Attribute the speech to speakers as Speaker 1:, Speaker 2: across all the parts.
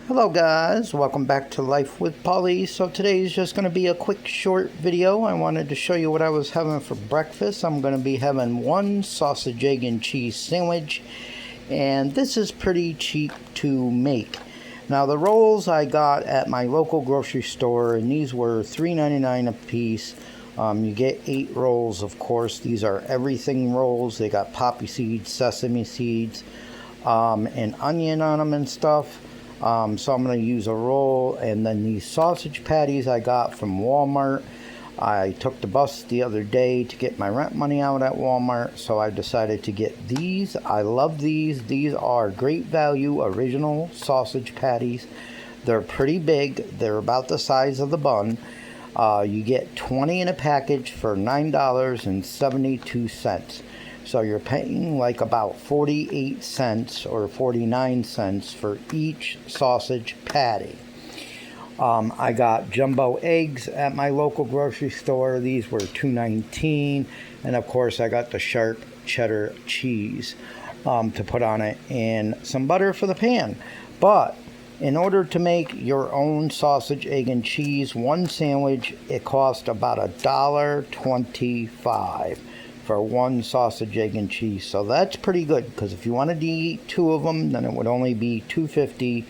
Speaker 1: Hello guys, welcome back to Life with Polly. So today is just going to be a quick short video. I wanted to show you what I was having for breakfast. I'm going to be having one sausage, egg, and cheese sandwich. And this is pretty cheap to make. Now the rolls I got at my local grocery store, and these were $3.99 a piece. You get 8 rolls, of course. These are everything rolls. They got poppy seeds, sesame seeds, and onion on them and stuff. So I'm going to use a roll, and then these sausage patties I got from Walmart. I took the bus the other day to get my rent money out at Walmart, so I decided to get these. I love these. These are great value original sausage patties. They're pretty big. They're about the size of the bun. You get 20 in a package for $9.72. So you're paying like about 48 cents or 49 cents for each sausage patty. I got jumbo eggs at my local grocery store. These were $2.19. And of course I got the sharp cheddar cheese to put on it, and some butter for the pan. But in order to make your own sausage, egg, and cheese, one sandwich, it cost about $1.25 for one sausage, egg, and cheese. So that's pretty good, because if you wanted to eat 2 of them, then it would only be $2.50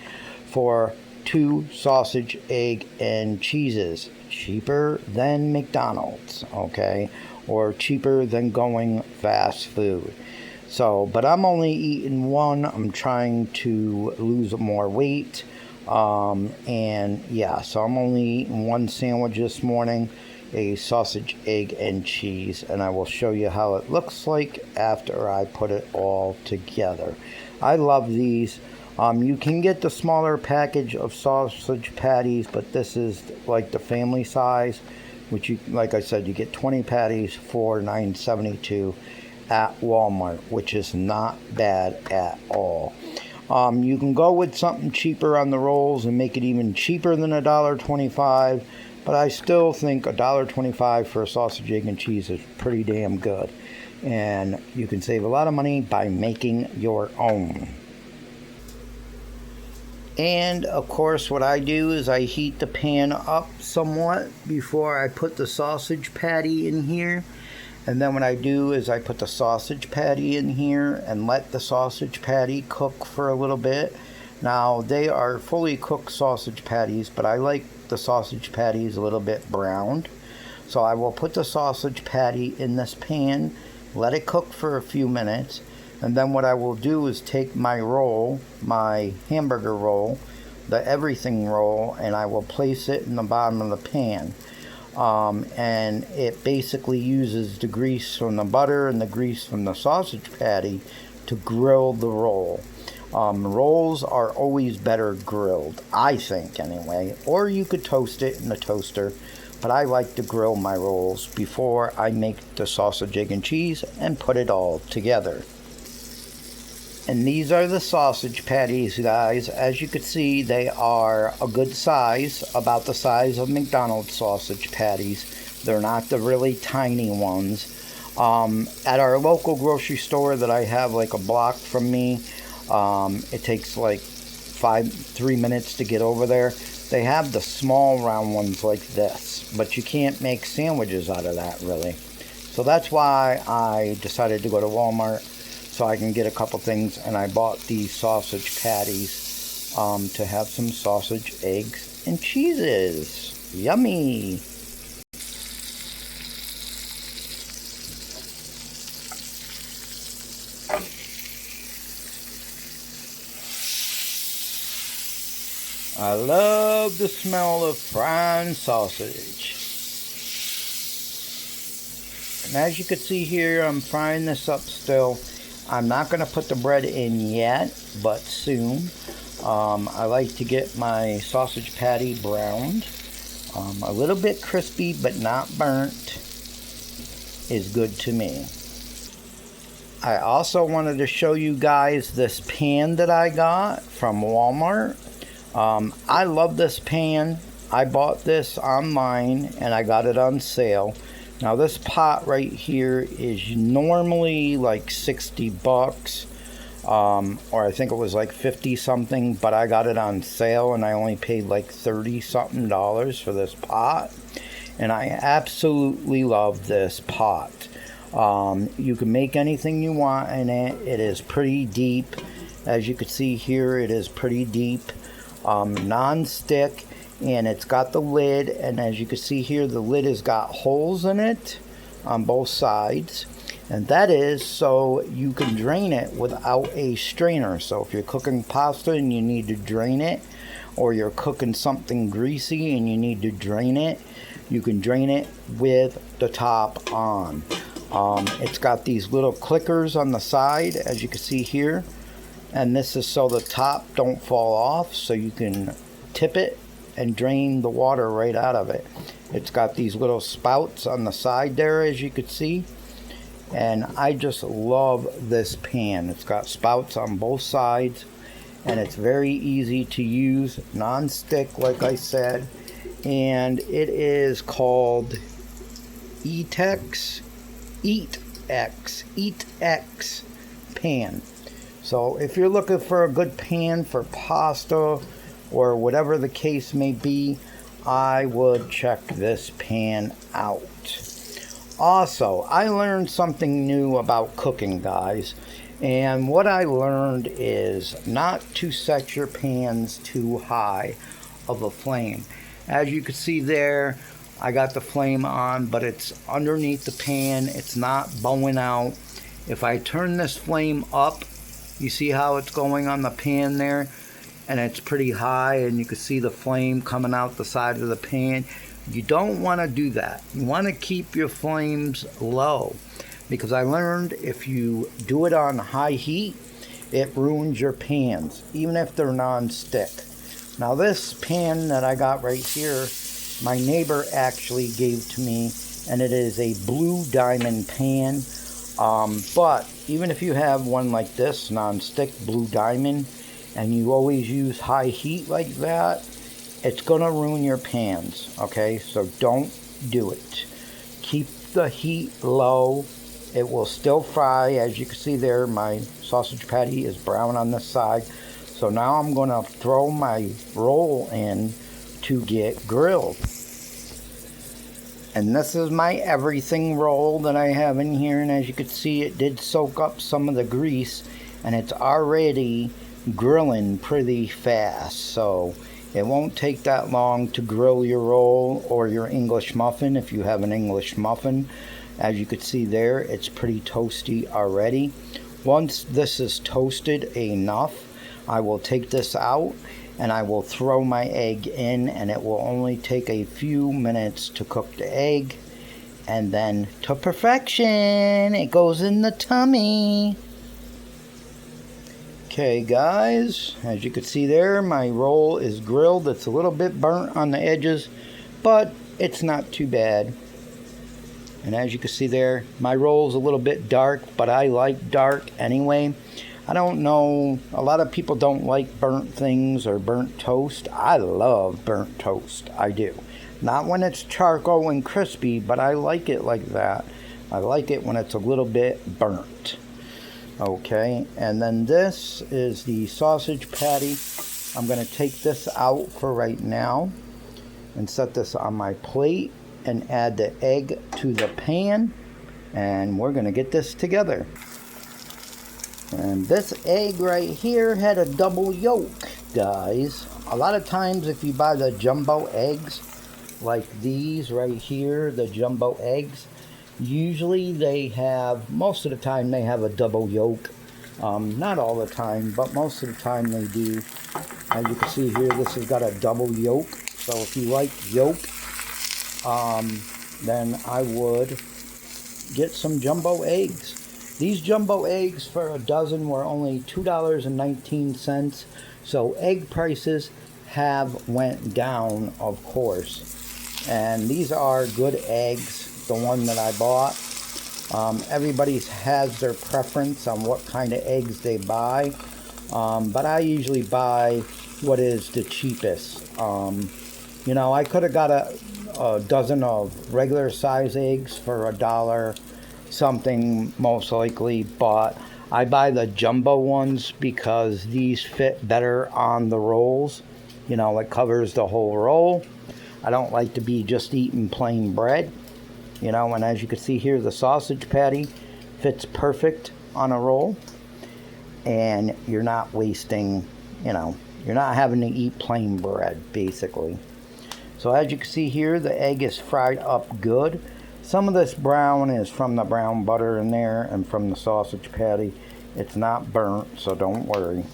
Speaker 1: for 2 sausage, egg, and cheeses. Cheaper than McDonald's, okay? Or cheaper than going fast food. So, but I'm only eating one. I'm trying to lose more weight. And yeah, so I'm only eating one sandwich this morning. A sausage, egg, and cheese, and I will show you how it looks like after I put it all together. I love these. You can get the smaller package of sausage patties, but this is like the family size, which you, like I said, you get 20 patties for $9.72 at Walmart, which is not bad at all. You can go with something cheaper on the rolls and make it even cheaper than $1.25. But I still think $1.25 for a sausage, egg, and cheese is pretty damn good. And you can save a lot of money by making your own. And of course what I do is I heat the pan up somewhat before I put the sausage patty in here. And then what I do is I put the sausage patty in here and let the sausage patty cook for a little bit. Now they are fully cooked sausage patties, but I like the sausage patties a little bit browned. So I will put the sausage patty in this pan, let it cook for a few minutes, and then what I will do is take my roll, my hamburger roll, the everything roll, and I will place it in the bottom of the pan. And it basically uses the grease from the butter and the grease from the sausage patty to grill the roll. Rolls are always better grilled, I think anyway, or you could toast it in the toaster, but I like to grill my rolls before I make the sausage, egg, and cheese and put it all together. And these are the sausage patties, guys. As you can see, they are a good size, about the size of McDonald's sausage patties. They're not the really tiny ones. At our local grocery store that I have like a block from me, it takes like 3 minutes to get over there. They have the small round ones like this, but you can't make sandwiches out of that really. So that's why I decided to go to Walmart so I can get a couple things, and I bought these sausage patties to have some sausage, eggs, and cheeses. Yummy! I love the smell of frying sausage. And as you can see here, I'm frying this up still. I'm not going to put the bread in yet, but soon. I like to get my sausage patty browned. A little bit crispy, but not burnt is good to me. I also wanted to show you guys this pan that I got from Walmart. I love this pan. I bought this online and I got it on sale. Now this pot right here is normally like $60. or I think it was like 50 something, but I got it on sale and I only paid like 30 something dollars for this pot. And I absolutely love this pot. You can make anything you want in it. It is pretty deep. As you can see here, it is pretty deep. Non-stick, and it's got the lid, and as you can see here, the lid has got holes in it on both sides, and that is so you can drain it without a strainer. So if you're cooking pasta and you need to drain it, or you're cooking something greasy and you need to drain it, you can drain it with the top on. It's got these little clickers on the side, as you can see here, and this is so the top don't fall off, so you can tip it and drain the water right out of it. It's got these little spouts on the side there, as you can see, and I just love this pan. It's got spouts on both sides, and it's very easy to use, non-stick like I said, and it is called Eatex pan. So if you're looking for a good pan for pasta or whatever the case may be, I would check this pan out. Also, I learned something new about cooking, guys, and what I learned is not to set your pans too high of a flame. As you can see there, I got the flame on, but it's underneath the pan. It's not bowing out. If I turn this flame up, you see how it's going on the pan there, and it's pretty high, and you can see the flame coming out the side of the pan. You don't want to do that. You want to keep your flames low, because I learned if you do it on high heat, it ruins your pans, even if they're non-stick. Now this pan that I got right here, my neighbor actually gave to me, and it is a Blue Diamond pan. But even if you have one like this, non-stick Blue Diamond, and you always use high heat like that, it's gonna ruin your pans, okay? So don't do it. Keep the heat low. It will still fry. As you can see there, my sausage patty is brown on this side. So now I'm gonna throw my roll in to get grilled. And this is my everything roll that I have in here, and as you can see, it did soak up some of the grease, and it's already grilling pretty fast, so it won't take that long to grill your roll or your English muffin if you have an English muffin. As you can see there, it's pretty toasty already. Once this is toasted enough, I will take this out and I will throw my egg in, and it will only take a few minutes to cook the egg, and then to perfection, it goes in the tummy. Okay guys, as you can see there, my roll is grilled. It's a little bit burnt on the edges, but it's not too bad. And as you can see there, my roll is a little bit dark, but I like dark anyway. I don't know, a lot of people don't like burnt things or burnt toast. I love burnt toast, I do. Not when it's charcoal and crispy, but I like it like that. I like it when it's a little bit burnt. Okay, and then this is the sausage patty. I'm going to take this out for right now and set this on my plate and add the egg to the pan, and we're going to get this together. And this egg right here had a double yolk, guys. A lot of times if you buy the jumbo eggs, like these right here, the jumbo eggs, usually they have, most of the time they have a double yolk. Not all the time, but most of the time they do. As you can see here, this has got a double yolk. So if you like yolk, then I would get some jumbo eggs. These jumbo eggs for a dozen were only $2.19. So egg prices have went down, of course. And these are good eggs, the one that I bought. Everybody has their preference on what kind of eggs they buy. But I usually buy what is the cheapest. You know, I could have got a dozen of regular size eggs for $1 something most likely, but I buy the jumbo ones because these fit better on the rolls. You know, it covers the whole roll. I don't like to be just eating plain bread. You know, and as you can see here, the sausage patty fits perfect on a roll. And you're not wasting, you know, you're not having to eat plain bread, basically. So as you can see here, the egg is fried up good. Some of this brown is from the brown butter in there and from the sausage patty. It's not burnt, so don't worry.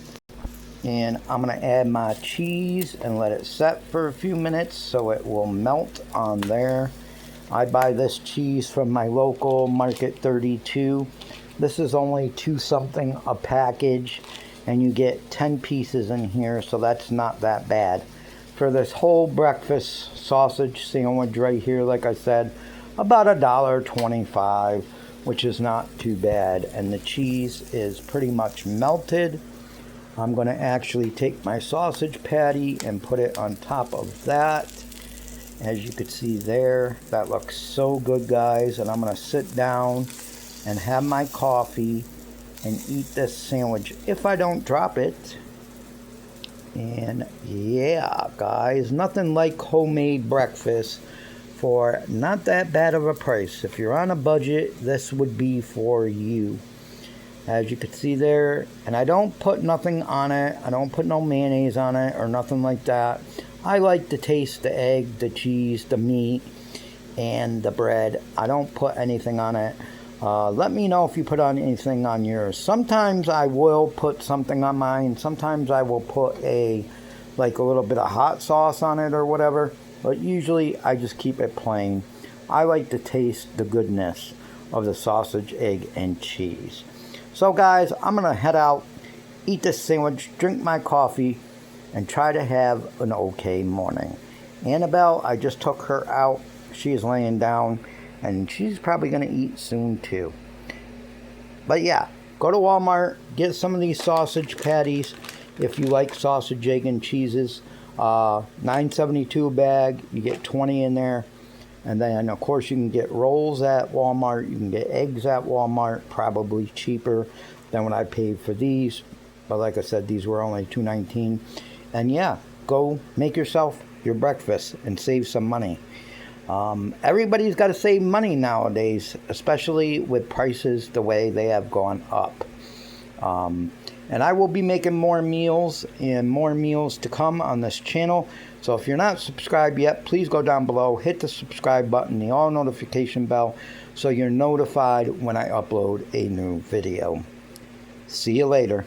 Speaker 1: And I'm going to add my cheese and let it set for a few minutes so it will melt on there. I buy this cheese from my local Market 32. This is only $2 something a package, and you get 10 pieces in here, so that's not that bad. For this whole breakfast sausage sandwich right here, like I said, about $1.25, which is not too bad. And the cheese is pretty much melted. I'm going to actually take my sausage patty and put it on top of that. As you can see there, that looks so good, guys. And I'm going to sit down and have my coffee and eat this sandwich if I don't drop it. And yeah, guys, nothing like homemade breakfast for not that bad of a price. If you're on a budget, this would be for you. As you can see there, and I don't put nothing on it. I don't put no mayonnaise on it or nothing like that. I like to taste the egg, the cheese, the meat, and the bread. I don't put anything on it. Let me know if you put on anything on yours. Sometimes I will put something on mine. Sometimes I will put a little bit of hot sauce on it or whatever. But usually I just keep it plain. I like to taste the goodness of the sausage, egg, and cheese. So guys, I'm going to head out, eat this sandwich, drink my coffee, and try to have an okay morning. Annabelle, I just took her out. She is laying down, and she's probably going to eat soon too. But yeah, go to Walmart, get some of these sausage patties if you like sausage, egg, and cheeses. $9.72 a bag. You get 20 in there. And then, of course, you can get rolls at Walmart. You can get eggs at Walmart, probably cheaper than what I paid for these. But like I said, these were only $2.19. And yeah, go make yourself your breakfast and save some money. Everybody's got to save money nowadays, especially with prices the way they have gone up. And I will be making more meals and more meals to come on this channel. So if you're not subscribed yet, please go down below, hit the subscribe button, the all notification bell, so you're notified when I upload a new video. See you later.